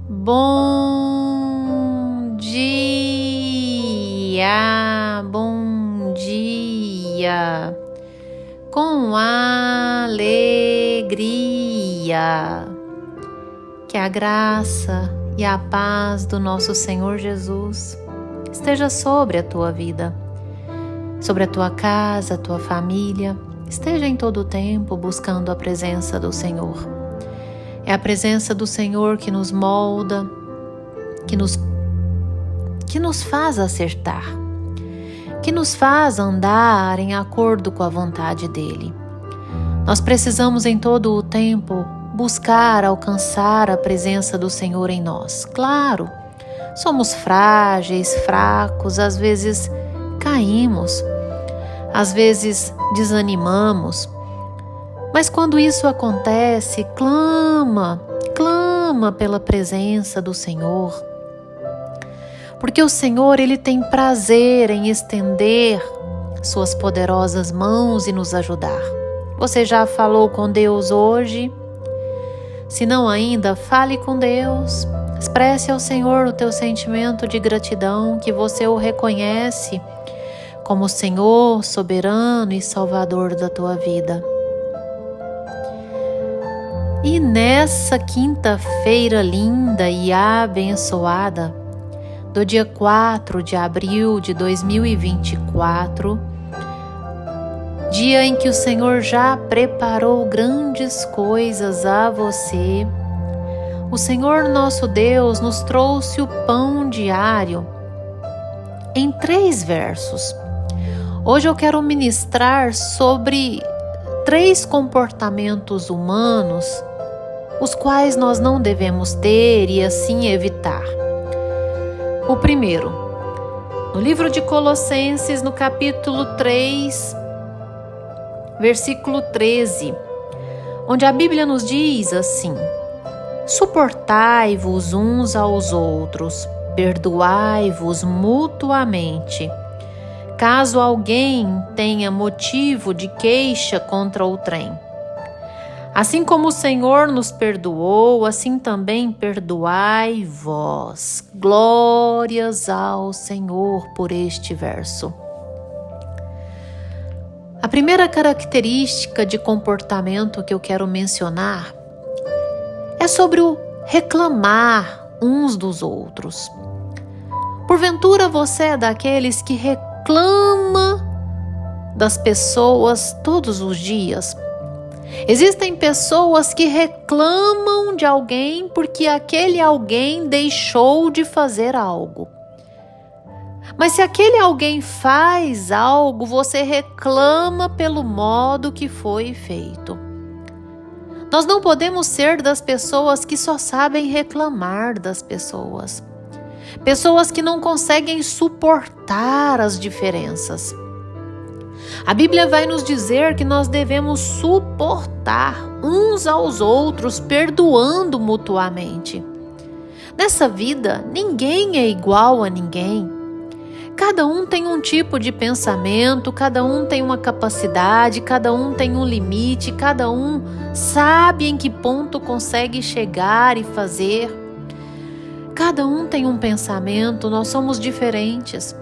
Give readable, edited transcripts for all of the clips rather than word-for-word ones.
Bom dia, bom dia, com alegria. Que a graça e a paz do nosso Senhor Jesus esteja sobre a tua vida, sobre a tua casa, a tua família. Esteja em todo o tempo buscando a presença do Senhor. É a presença do Senhor que nos molda, que nos faz acertar, que nos faz andar em acordo com a vontade dEle. Nós precisamos em todo o tempo buscar alcançar a presença do Senhor em nós. Claro, somos frágeis, fracos, às vezes caímos, às vezes desanimamos, mas quando isso acontece, clama pela presença do Senhor, porque o Senhor, Ele tem prazer em estender suas poderosas mãos e nos ajudar. Você já falou com Deus hoje? Se não ainda, fale com Deus, expresse ao Senhor o teu sentimento de gratidão, que você o reconhece como Senhor, soberano e Salvador da tua vida. E nessa quinta-feira linda e abençoada, do dia 4 de abril de 2024, dia em que o Senhor já preparou grandes coisas a você, o Senhor nosso Deus nos trouxe o pão diário em 3 versos. Hoje eu quero ministrar sobre 3 comportamentos humanos, os quais nós não devemos ter e assim evitar. O primeiro, no livro de Colossenses, no capítulo 3, versículo 13, onde a Bíblia nos diz assim: suportai-vos uns aos outros, perdoai-vos mutuamente, caso alguém tenha motivo de queixa contra outrem. Assim como o Senhor nos perdoou, assim também perdoai vós. Glórias ao Senhor por este verso. A primeira característica de comportamento que eu quero mencionar é sobre o reclamar uns dos outros. Porventura você é daqueles que reclama das pessoas todos os dias? Existem pessoas que reclamam de alguém porque aquele alguém deixou de fazer algo. Mas se aquele alguém faz algo, você reclama pelo modo que foi feito. Nós não podemos ser das pessoas que só sabem reclamar das pessoas. Pessoas que não conseguem suportar as diferenças. A Bíblia vai nos dizer que nós devemos suportar uns aos outros, perdoando mutuamente. Nessa vida, ninguém é igual a ninguém. Cada um tem um tipo de pensamento, cada um tem uma capacidade, cada um tem um limite, cada um sabe em que ponto consegue chegar e fazer. Cada um tem um pensamento, nós somos diferentes.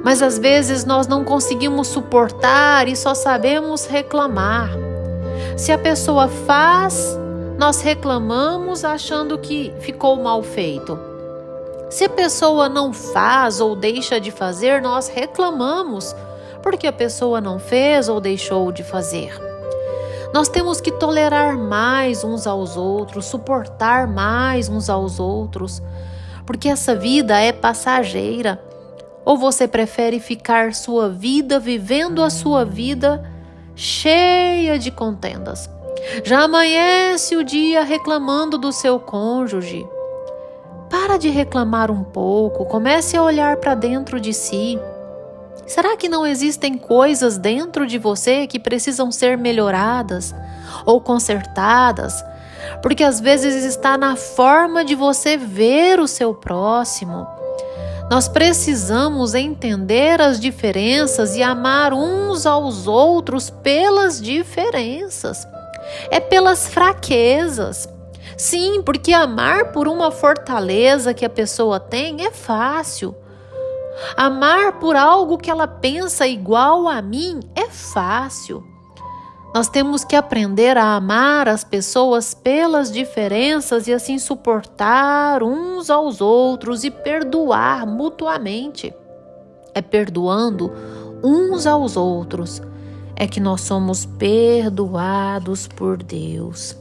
Mas às vezes nós não conseguimos suportar e só sabemos reclamar. Se a pessoa faz, nós reclamamos achando que ficou mal feito. Se a pessoa não faz ou deixa de fazer, nós reclamamos porque a pessoa não fez ou deixou de fazer. Nós temos que tolerar mais uns aos outros, suportar mais uns aos outros, porque essa vida é passageira. Ou você prefere ficar sua vida vivendo a sua vida cheia de contendas? Já amanhece o dia reclamando do seu cônjuge. Para de reclamar um pouco, comece a olhar para dentro de si. Será que não existem coisas dentro de você que precisam ser melhoradas ou consertadas? Porque às vezes está na forma de você ver o seu próximo. Nós precisamos entender as diferenças e amar uns aos outros pelas diferenças. É pelas fraquezas. Sim, porque amar por uma fortaleza que a pessoa tem é fácil. Amar por algo que ela pensa igual a mim é fácil. Nós temos que aprender a amar as pessoas pelas diferenças e assim suportar uns aos outros e perdoar mutuamente. É perdoando uns aos outros é que nós somos perdoados por Deus.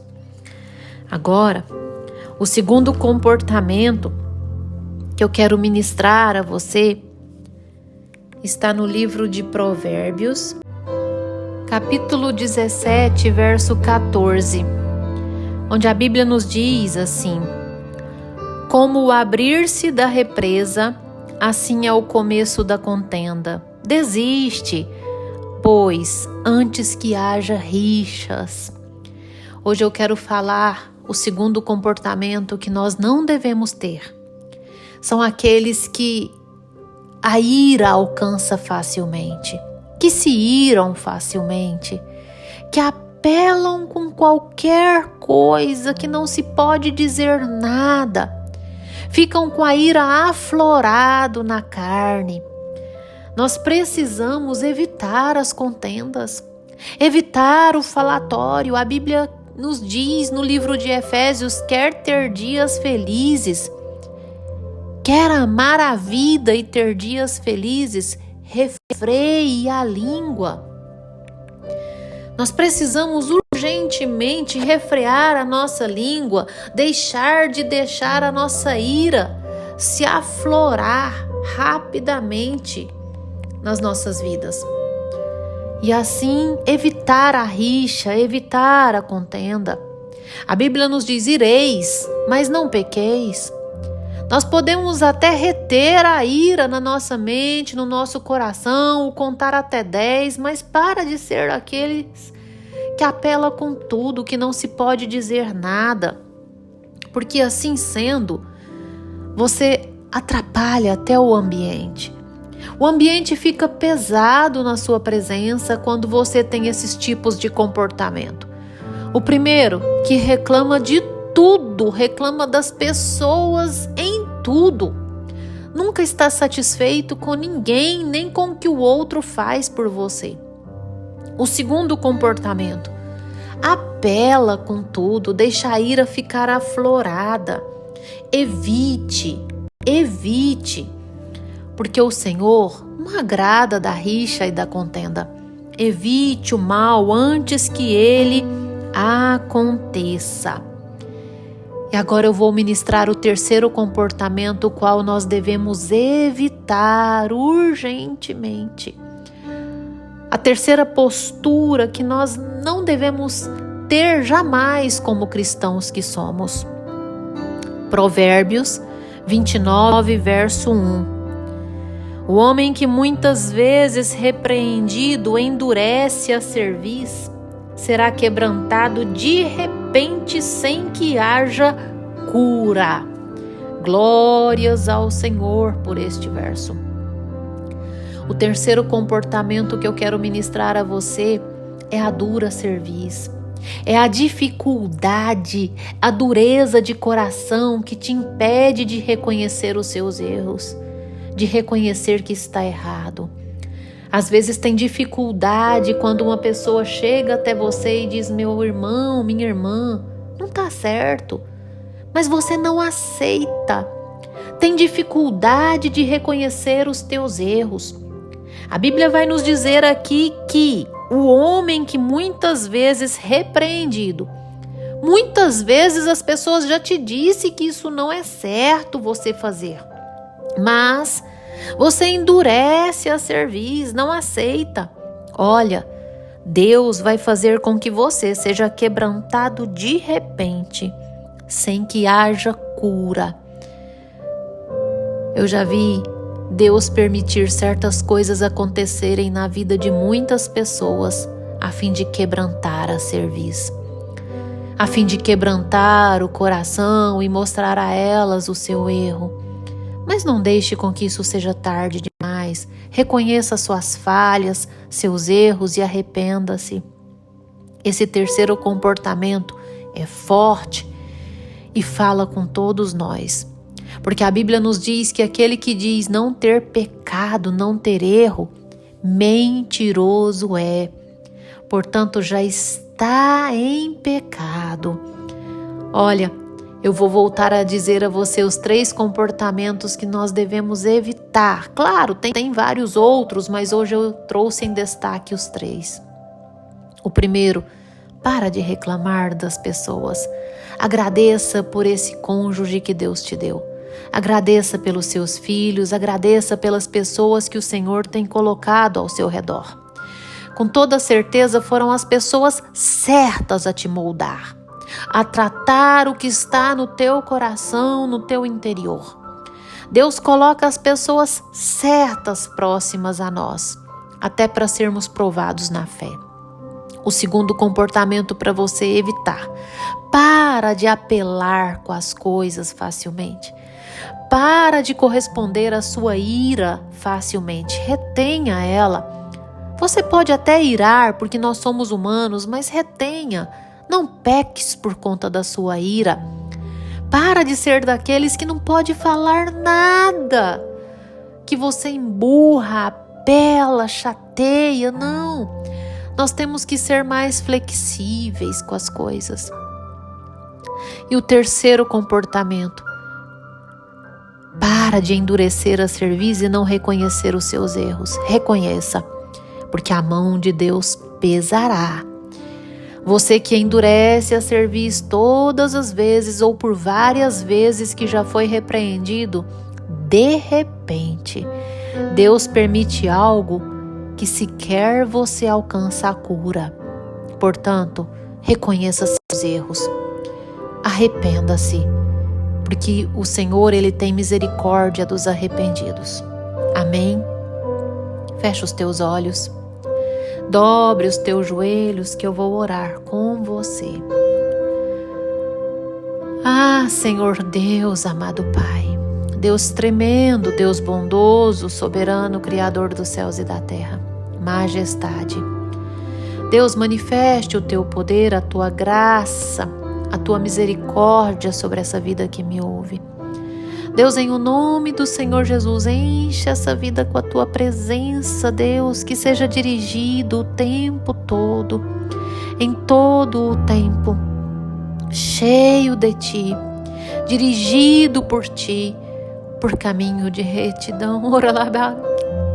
Agora, o segundo comportamento que eu quero ministrar a você está no livro de Provérbios, capítulo 17, verso 14, onde a Bíblia nos diz assim: como o abrir-se da represa, assim é o começo da contenda. Desiste, pois, antes que haja rixas. Hoje eu quero falar o segundo comportamento que nós não devemos ter. São aqueles que a ira alcança facilmente, que se iram facilmente, que apelam com qualquer coisa, que não se pode dizer nada, ficam com a ira aflorado na carne. Nós precisamos evitar as contendas, evitar o falatório. A Bíblia nos diz no livro de Efésios: quer ter dias felizes, quer amar a vida e ter dias felizes, refreie a língua. Nós precisamos urgentemente refrear a nossa língua, deixar a nossa ira se aflorar rapidamente nas nossas vidas. E assim evitar a rixa, evitar a contenda. A Bíblia nos diz: ireis, mas não pequeis. Nós podemos até reter a ira na nossa mente, no nosso coração, contar até 10, mas para de ser aqueles que apela com tudo, que não se pode dizer nada. Porque assim sendo, você atrapalha até o ambiente. O ambiente fica pesado na sua presença quando você tem esses tipos de comportamento. O primeiro, que reclama de tudo, reclama das pessoas em tudo. Nunca está satisfeito com ninguém, nem com o que o outro faz por você. O segundo comportamento, apela com tudo, deixa a ira ficar aflorada. Evite, porque o Senhor não agrada da rixa e da contenda. Evite o mal antes que ele aconteça. E agora eu vou ministrar o terceiro comportamento, o qual nós devemos evitar urgentemente. A terceira postura que nós não devemos ter jamais como cristãos que somos. Provérbios 29, verso 1. O homem que muitas vezes repreendido endurece a cerviz, será quebrantado de repente sem que haja cura. Glórias ao Senhor por este verso. O terceiro comportamento que eu quero ministrar a você é a dura cerviz. É a dificuldade, a dureza de coração que te impede de reconhecer os seus erros, de reconhecer que está errado. Às vezes tem dificuldade quando uma pessoa chega até você e diz: meu irmão, minha irmã, não está certo, mas você não aceita. Tem dificuldade de reconhecer os teus erros. A Bíblia vai nos dizer aqui que o homem que muitas vezes repreendido, muitas vezes as pessoas já te disseram que isso não é certo você fazer, mas você endurece a cerviz, não aceita. Olha, Deus vai fazer com que você seja quebrantado de repente, sem que haja cura. Eu já vi Deus permitir certas coisas acontecerem na vida de muitas pessoas a fim de quebrantar a cerviz, a fim de quebrantar o coração e mostrar a elas o seu erro. Mas não deixe com que isso seja tarde demais. Reconheça suas falhas, seus erros e arrependa-se. Esse terceiro comportamento é forte e fala com todos nós. Porque a Bíblia nos diz que aquele que diz não ter pecado, não ter erro, mentiroso é. Portanto, já está em pecado. Olha, eu vou voltar a dizer a você os 3 comportamentos que nós devemos evitar. Claro, tem vários outros, mas hoje eu trouxe em destaque os 3. O primeiro, para de reclamar das pessoas. Agradeça por esse cônjuge que Deus te deu. Agradeça pelos seus filhos, agradeça pelas pessoas que o Senhor tem colocado ao seu redor. Com toda certeza foram as pessoas certas a te moldar, a tratar o que está no teu coração, no teu interior. Deus coloca as pessoas certas próximas a nós, até para sermos provados na fé. O segundo comportamento para você evitar: para de apelar com as coisas facilmente. Para de corresponder à sua ira facilmente. Retenha ela. Você pode até irar porque nós somos humanos, mas retenha. Não peques por conta da sua ira. Para de ser daqueles que não pode falar nada, que você emburra, apela, chateia. Não. Nós temos que ser mais flexíveis com as coisas. E o terceiro comportamento: para de endurecer a cerviz e não reconhecer os seus erros. Reconheça, porque a mão de Deus pesará. Você que endurece a cerviz todas as vezes ou por várias vezes que já foi repreendido, de repente, Deus permite algo que sequer você alcança a cura. Portanto, reconheça seus erros. Arrependa-se, porque o Senhor, Ele tem misericórdia dos arrependidos. Amém? Fecha os teus olhos. Dobre os teus joelhos que eu vou orar com você. Ah, Senhor Deus, amado Pai, Deus tremendo, Deus bondoso, soberano, Criador dos céus e da terra, majestade. Deus, manifeste o teu poder, a tua graça, a tua misericórdia sobre essa vida que me ouve. Deus, em o nome do Senhor Jesus, enche essa vida com a tua presença, Deus, que seja dirigido o tempo todo, em todo o tempo, cheio de ti, dirigido por ti, por caminho de retidão. Oralabá,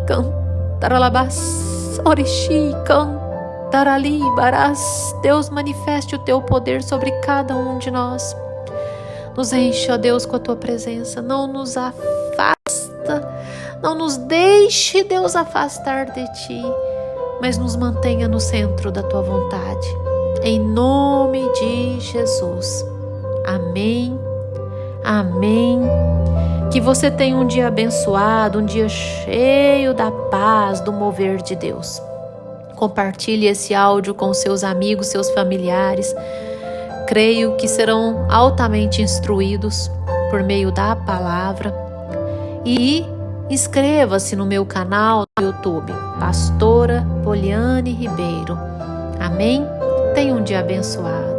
cantaralabás, orixi, cantarali, barás. Deus, manifeste o teu poder sobre cada um de nós. Nos enche, ó Deus, com a tua presença. Não nos afasta, não nos deixe, Deus, afastar de ti, mas nos mantenha no centro da tua vontade. Em nome de Jesus. Amém. Amém. Que você tenha um dia abençoado, um dia cheio da paz, do mover de Deus. Compartilhe esse áudio com seus amigos, seus familiares. Creio que serão altamente instruídos por meio da palavra. E inscreva-se no meu canal no YouTube, Pastora Poliane Ribeiro. Amém? Tenha um dia abençoado.